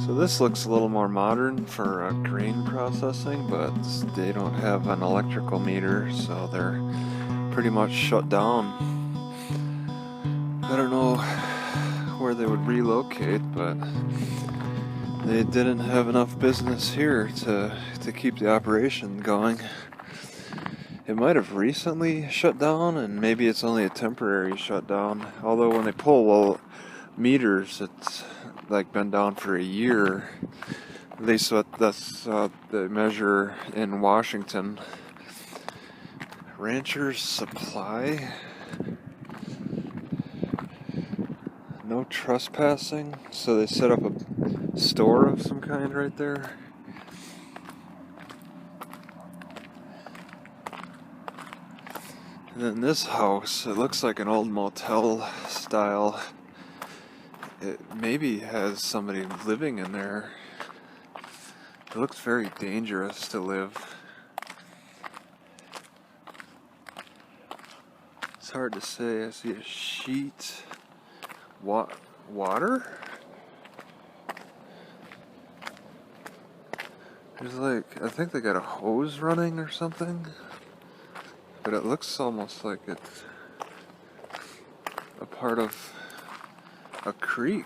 So this looks a little more modern for grain processing, but they don't have an electrical meter, so they're pretty much shut down. I don't know where they would relocate, but they didn't have enough business here to keep the operation going. It might have recently shut down, and maybe it's only a temporary shutdown. Although when they pull meters, it's like been down for a year. At least that's the measure in Washington. Rancher's Supply. No trespassing, so they set up a store of some kind right there. And then this house, it looks like an old motel style. It maybe has somebody living in there. It looks very dangerous to live. It's hard to say. I see a sheet. Water? There's I think they got a hose running or something. But it looks almost like it's a part of a creek.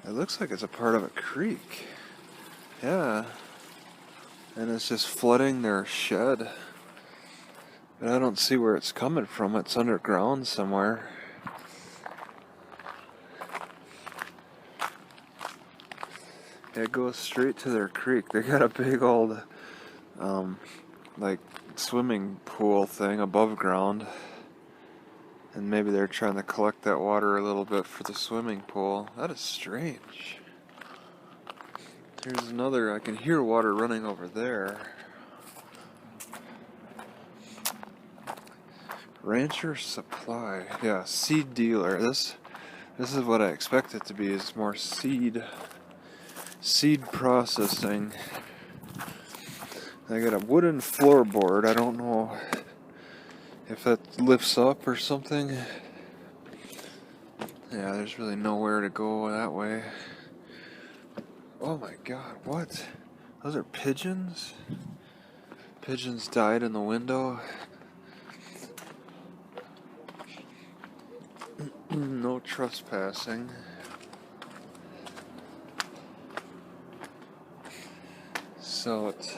It looks like it's a part of a creek. Yeah. And it's just flooding their shed. But I don't see where it's coming from. It's underground somewhere. It goes straight to their creek. They got a big old like swimming pool thing above ground, and maybe they're trying to collect that water a little bit for the swimming pool. That is strange. There's another. I can hear water running over there. Rancher Supply. Yeah, seed dealer. This is what I expect it to be. Is more seed processing. I got a wooden floorboard. I don't know if that lifts up or something. Yeah, there's really nowhere to go that way. Oh my god, what? Those are pigeons? Pigeons died in the window. No trespassing. So it's,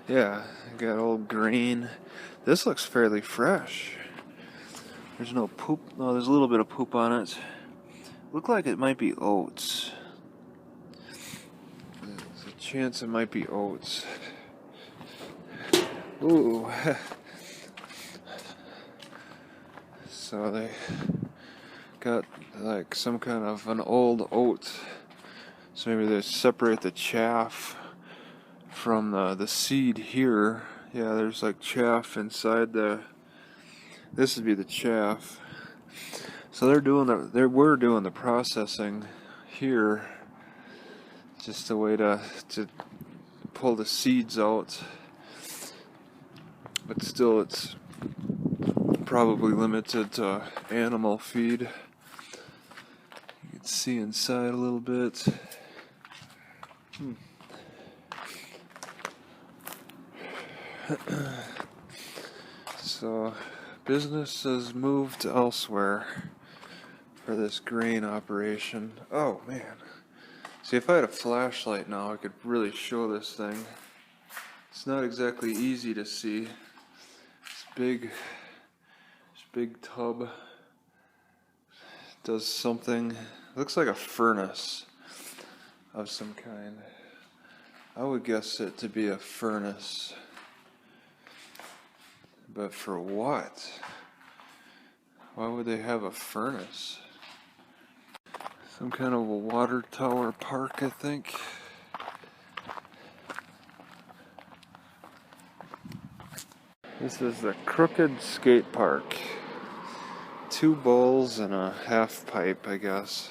yeah, got old grain. This looks fairly fresh. There's no poop. No, there's a little bit of poop on it. Look like it might be oats. There's a chance it might be oats. Ooh. So they got like some kind of an old oat. So maybe they separate the chaff from the seed here. Yeah, there's like chaff inside this would be the chaff. So we're doing the processing here. Just a way to pull the seeds out. But still it's probably limited to animal feed. You can see inside a little bit. So business has moved elsewhere for this grain operation. Oh man. See, if I had a flashlight now, I could really show this thing. It's not exactly easy to see. It's big. This big tub. It does something. It looks like a furnace of some kind. I would guess it to be a furnace. But for what? Why would they have a furnace? Some kind of a water tower park, I think. This is the Crooked Skate Park. 2 bowls and a half pipe, I guess.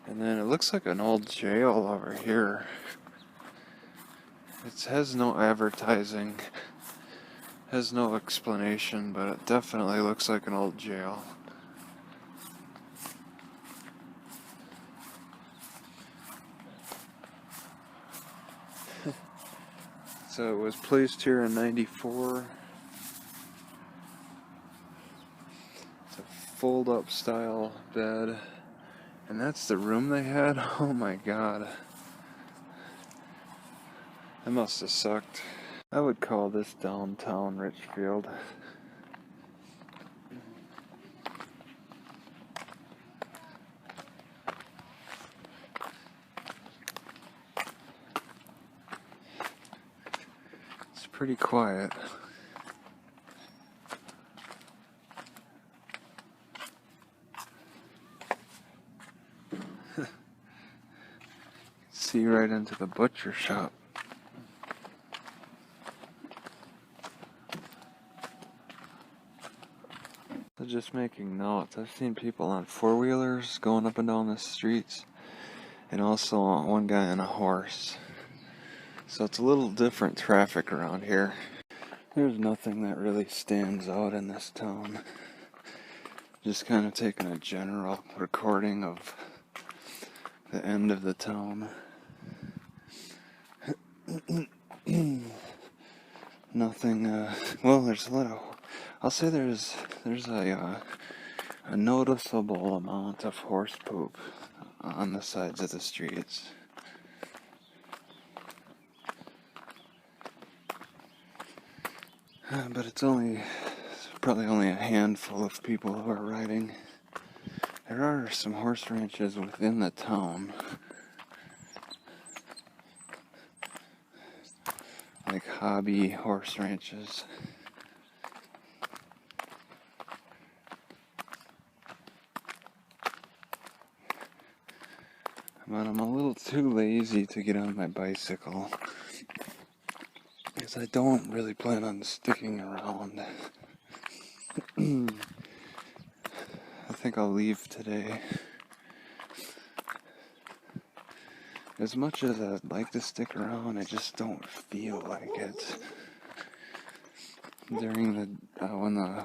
And then it looks like an old jail over here. It has no advertising, has no explanation, but it definitely looks like an old jail. So it was placed here in '94. It's a fold-up style bed. And that's the room they had? Oh my god. That must have sucked. I would call this downtown Richfield. It's pretty quiet. See right into the butcher shop. So just making notes. I've seen people on four-wheelers going up and down the streets, and also one guy on a horse. So it's a little different traffic around here. There's nothing that really stands out in this town. Just kind of taking a general recording of the end of the town. Nothing, well, there's a lot of, I'll say there's a noticeable amount of horse poop on the sides of the streets. But it's probably only a handful of people who are riding. There are some horse ranches within the town, like hobby horse ranches. But I'm a little too lazy to get on my bicycle, because I don't really plan on sticking around. I think I'll leave today. As much as I'd like to stick around, I just don't feel like it. During the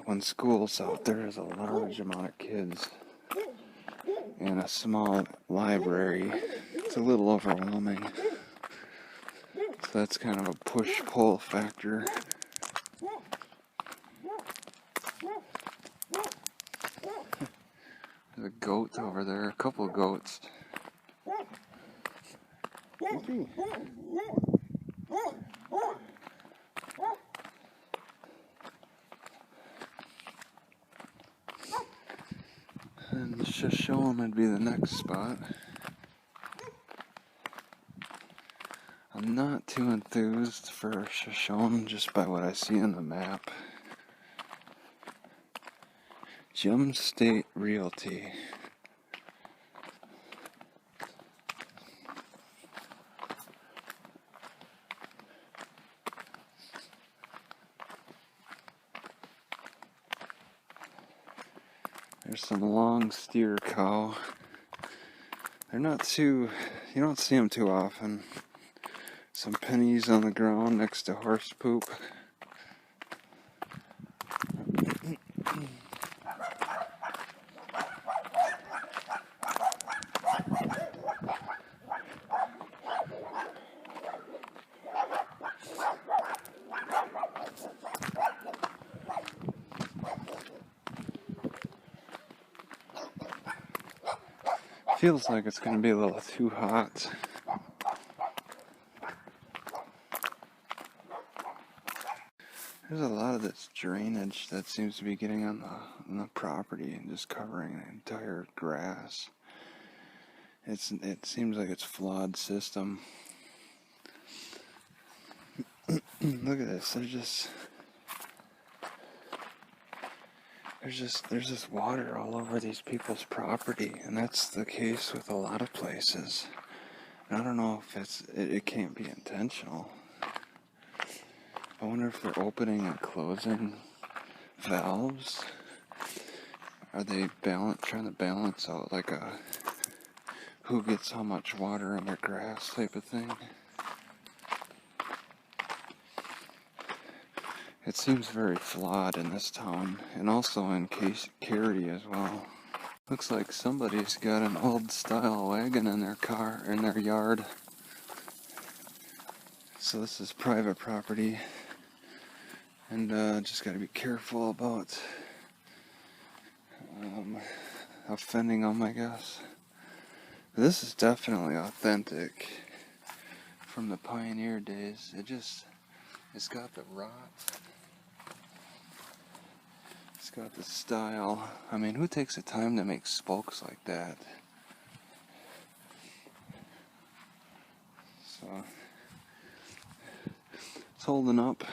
when school's out, there is a large amount of kids and a small library. It's a little overwhelming. So that's kind of a push-pull factor. There's a goat over there, a couple goats. And Shoshone would be the next spot. I'm not too enthused for Shoshone just by what I see on the map. Gem State Realty. There's some long steer cow. They're not too, you don't see them too often. Some pennies on the ground next to horse poop. Feels like it's going to be a little too hot. There's a lot of this drainage that seems to be getting on the property and just covering the entire grass. It seems like it's a flawed system. Look at this. There's just water all over these people's property, and that's the case with a lot of places. And I don't know if it can't be intentional. I wonder if they're opening and closing valves. Are they trying to balance out like a who gets how much water in their grass type of thing? It seems very flawed in this town, and also in Cary as well. Looks like somebody's got an old style wagon in their yard. So this is private property, and just got to be careful about offending them, I guess. This is definitely authentic from the pioneer days. It's got the rot. It's got the style. I mean, who takes the time to make spokes like that? So, it's holding up.